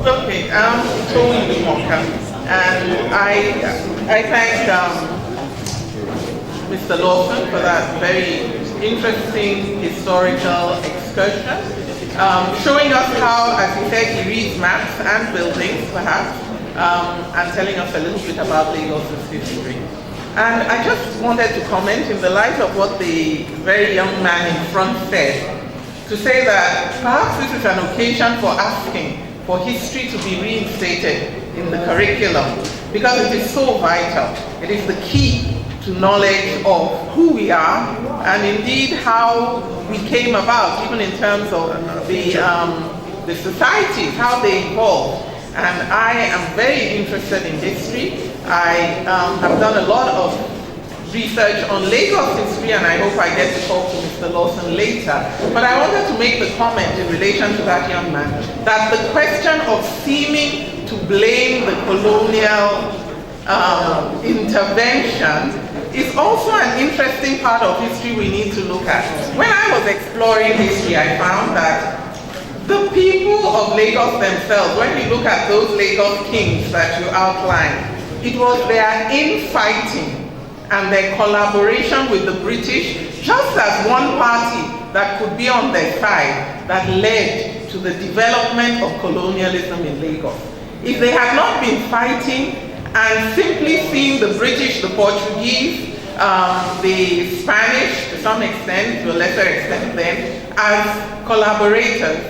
Okay, Tony Walker, and I thank Mr. Lawson for that very interesting historical excursion, showing us how, as he said, he reads maps and buildings, perhaps, and telling us a little bit about Lagos's history. And I just wanted to comment in the light of what the very young man in front said, to say that perhaps this is an occasion for asking for history to be reinstated in the curriculum, because it is so vital. It is the key to knowledge of who we are, and indeed how we came about, even in terms of the societies, how they evolved. And I am very interested in history. I have done a lot of research on Lagos history, and I hope I get to talk to Mr. Lawson later. But I wanted to make the comment in relation to that young man, that the question of seeming to blame the colonial intervention is also an interesting part of history we need to look at. When I was exploring history, I found that the people of Lagos themselves, when you look at those Lagos kings that you outlined, it was their infighting and their collaboration with the British, just as one party that could be on their side, that led to the development of colonialism in Lagos. If they had not been fighting and simply seeing the British, the Portuguese, the Spanish, to some extent, to a lesser extent then, as collaborators,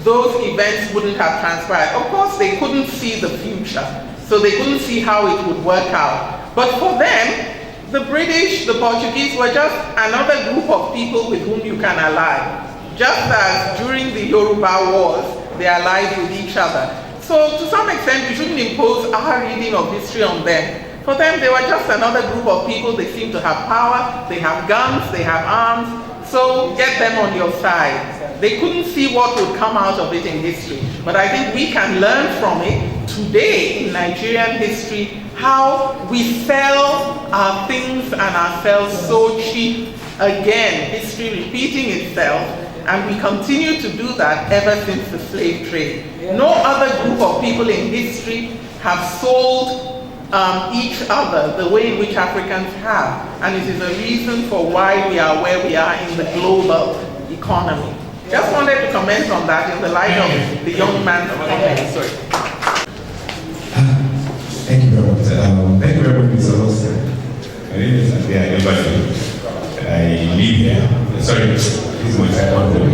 those events wouldn't have transpired. Of course, they couldn't see the future, so they couldn't see how it would work out. But for them, the British, the Portuguese were just another group of people with whom you can ally. Just as during the Yoruba wars, they allied with each other. So to some extent, we shouldn't impose our reading of history on them. For them, they were just another group of people. They seem to have power, they have guns, they have arms, so get them on your side. They couldn't see what would come out of it in history. But I think we can learn from it today in Nigerian history, how we sell our things and ourselves so cheap. Again, history repeating itself, and we continue to do that ever since the slave trade. No other group of people in history have sold each other the way in which Africans have, and it is a reason for why we are where we are in the global economy. Just wanted to comment on that in the light of the young man's comment. Sorry. Thank you very much. Thank you very much, Mr. Lawson. My name is Asante. I live here. Sorry, this is my second home.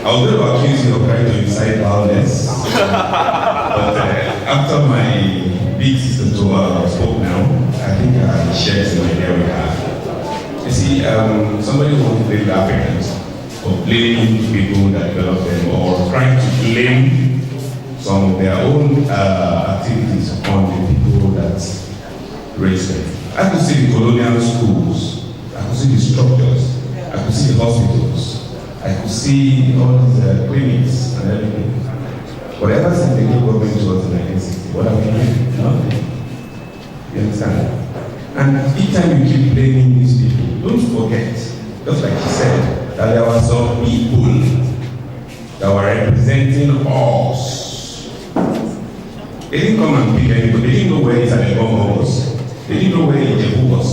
I was going to accuse you of trying to incite violence, but after my big sister spoke now, I think I shared some idea with her. You see, somebody who wants to blame the Africans for blaming people that developed them, or trying to blame some of their own activities on the people that raised them. I could see the colonial schools, I could see the structures, I could see the hospitals, I could see all these clinics and everything. Whatever since the new government was in 1960, what have we done? Nothing. You understand? And each time you keep blaming these people, don't forget, just like she said, that there were some people that were representing us. They didn't come and pick anybody. They didn't know where Isalebongo was. They didn't know where Ijebu was.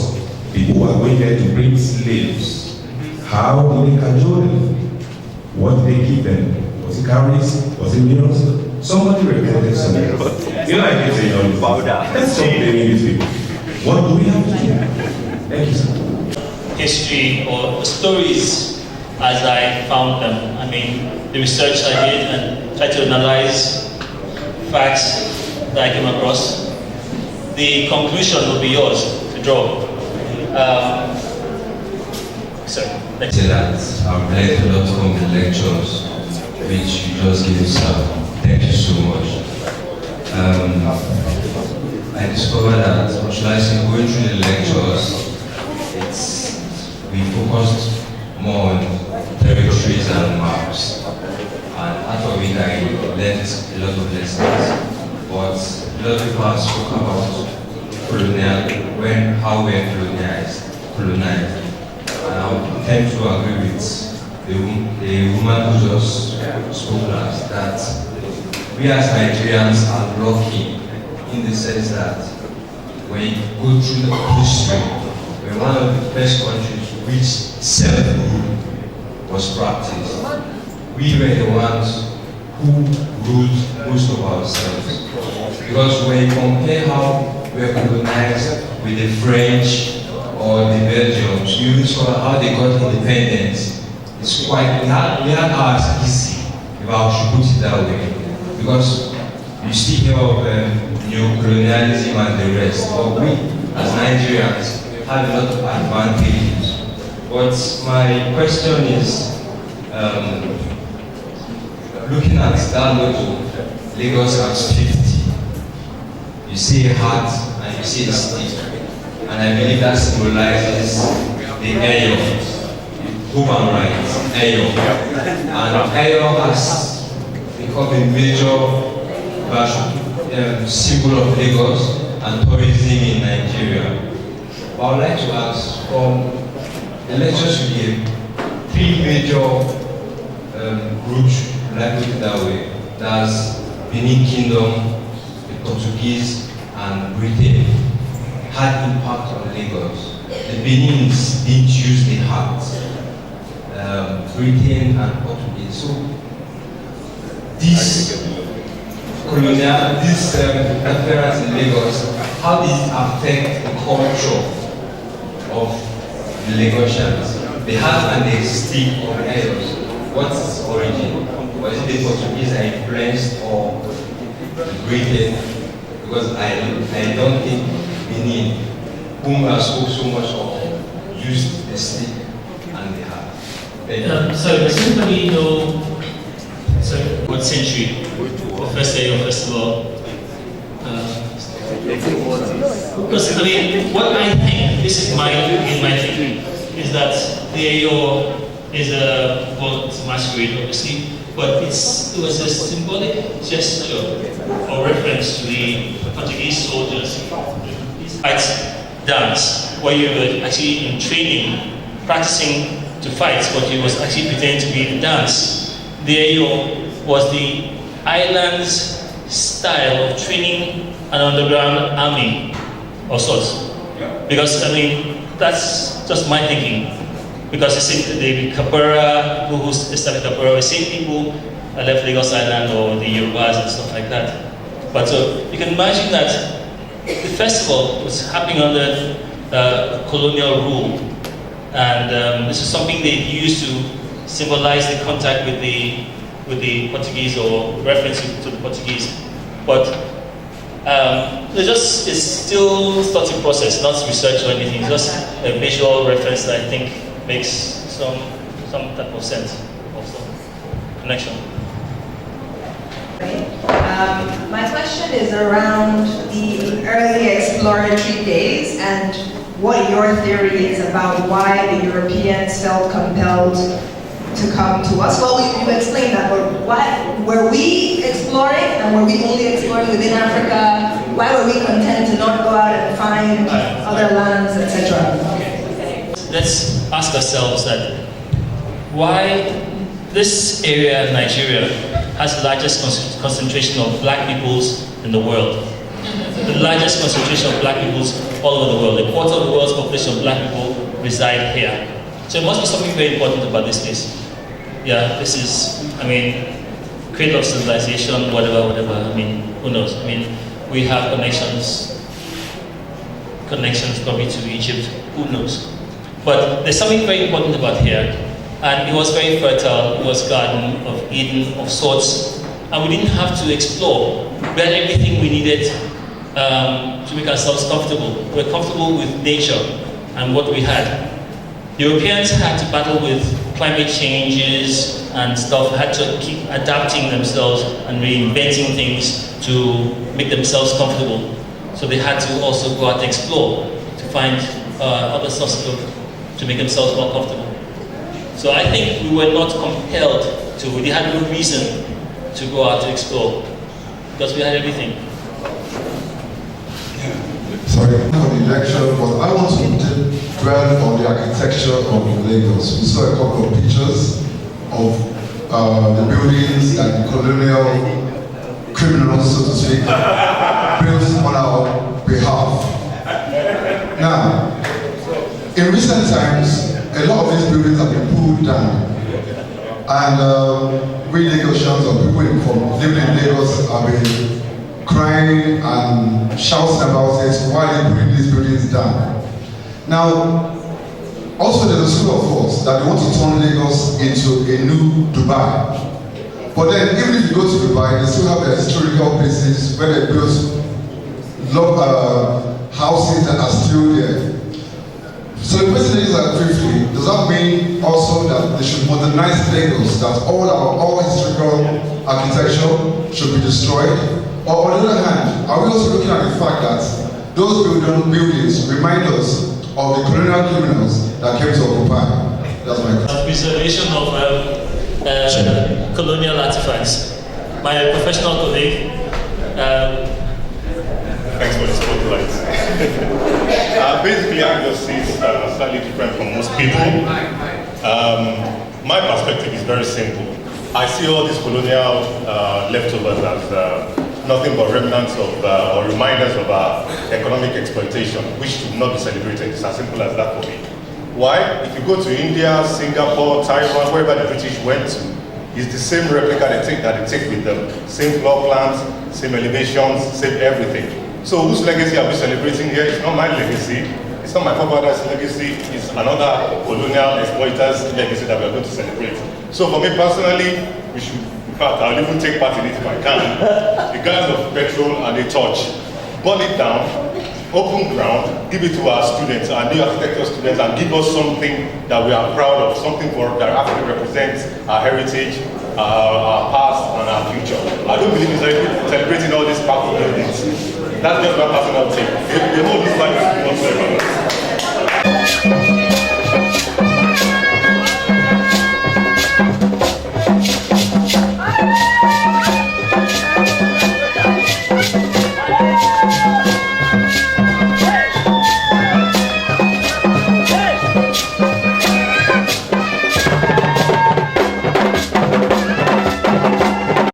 People were going there to bring slaves. How did they cajole them? What did they give them? Was it cowries? Was it meals? Somebody reported something. You know, I can say, let's stop blaming these people. What do we have to do? Thank you, sir. History or stories as I found them. I mean, the research I did and tried to analyze facts that I came across. The conclusion will be yours to draw. Sorry. Say that I've learned a lot from the lectures which you just gave, sir. Thank you so much. I discovered that, or should I say, going through the lectures, we focused more on territories and maps. And out of it, I learned a lot of lessons. But a lot of people spoke about how we are colonized. And I would tend to agree with the woman who just spoke last, that we as Nigerians are lucky in the sense that when you go through the history, we're one of the first countries which self-rule was practiced. We were the ones who ruled most of ourselves. Because when you compare how we were colonized with the French or the Belgians, you saw how they got independence. It's quite, we had ours easy, if I should put it that way. Because you still hear of colonialism and the rest, but we, as Nigerians, have a lot of advantages. But my question is, looking at that level, Lagos has 50. You see a heart and you see a stick. And I believe that symbolizes the Ayo. Hope I'm right, Ayo. And Ayo has become a major symbol of Lagos and tourism in Nigeria. But I would like to ask, the lecture should be three major groups, like it that way. That's Benin Kingdom, the Portuguese, and Britain had impact on Lagos. The Benin's didn't use the heart. Britain and Portuguese. So this reference in Lagos, how did it affect the culture of the Lagosians? The heart and the stick of Lagos. What's its origin? Was it the Portuguese that influenced or Britain? Because I don't think Benin, whom I spoke so much of, used the stick and the heart. So does anybody know what century the first day of festival? Because I mean, what I think, this is my thinking, is that the Ayo is a masquerade, obviously, but it was a symbolic gesture or reference to the Portuguese soldiers. Fight dance, where you were actually in training, practicing to fight, but you was actually pretending to be the dance. The Ayo was the island's style of training an underground army of sorts. Because, I mean, that's just my thinking. Because the Capura, who established Capura, were the same people that left Lagos Island or the Yorubas and stuff like that. But so you can imagine that the festival was happening under colonial rule. And this is something they used to symbolize the contact with the Portuguese or reference to the Portuguese. But it's still starting process, not research or anything. It's just a visual reference that I think makes some type of sense, also connection. My question is around the early exploratory days and what your theory is about why the Europeans felt compelled to come to us. Well, you explained that, but why were we exploring, and were we only exploring within Africa? Why were we content to not go out and find other lands, etc.? Let's ask ourselves that why this area, Nigeria, has the largest concentration of black peoples in the world. The largest concentration of black peoples all over the world. A quarter of the world's population of black people reside here. So it must be something very important about this place. Yeah, this is, I mean, cradle of civilization, whatever, I mean, who knows? I mean, we have connections probably to Egypt, who knows? But there's something very important about here, and it was very fertile. It was Garden of Eden of sorts, and we didn't have to explore. We had everything we needed to make ourselves comfortable. We were comfortable with nature and what we had. Europeans had to battle with climate changes and stuff, had to keep adapting themselves and reinventing things to make themselves comfortable. So they had to also go out and explore to find other sources to make themselves more comfortable. So I think we were not compelled to, we had no reason to go out to explore because we had everything. Sorry for the lecture, but I want to dwell on the architecture of Lagos. We saw a couple of pictures of the buildings that the colonial criminals, so to speak, built on our behalf. Now, in recent times, a lot of these buildings have been pulled down, and we Lagosians or people from living in Lagos have been crying and shouting about it. Why are they putting these buildings down? Now, also there's a school of thought that they want to turn Lagos into a new Dubai. But then, even if you go to Dubai, they still have their historical places where they built houses that are still there. So the question is that briefly, does that mean also that they should modernize Lagos, that all historical architecture should be destroyed? Or on the other hand, are we also looking at the fact that those buildings remind us of the colonial criminals that came to occupy? That's my question. Preservation of colonial artifacts. My professional colleague. Thanks for the spotlight. Basically, I just see it slightly different from most people. My perspective is very simple. I see all these colonial leftovers as nothing but remnants of or reminders of economic exploitation, which should not be celebrated. It's as simple as that for me. Why? If you go to India, Singapore, Taiwan, wherever the British went to, it's the same replica that they take with them. Same floor plans, same elevations, same everything. So whose legacy are we celebrating here? It's not my legacy. It's not my forefathers' legacy. It's another colonial exploiter's legacy that we are going to celebrate. So for me personally, we should, in fact, I'll even take part in it if I can. The guys of petrol and a torch, burn it down, open ground, give it to our students, our new architecture students, and give us something that we are proud of, something that actually represents our heritage, our past, and our future. I don't believe in celebrating all these powerful buildings. That's just my personal take. They hold this value whatsoever.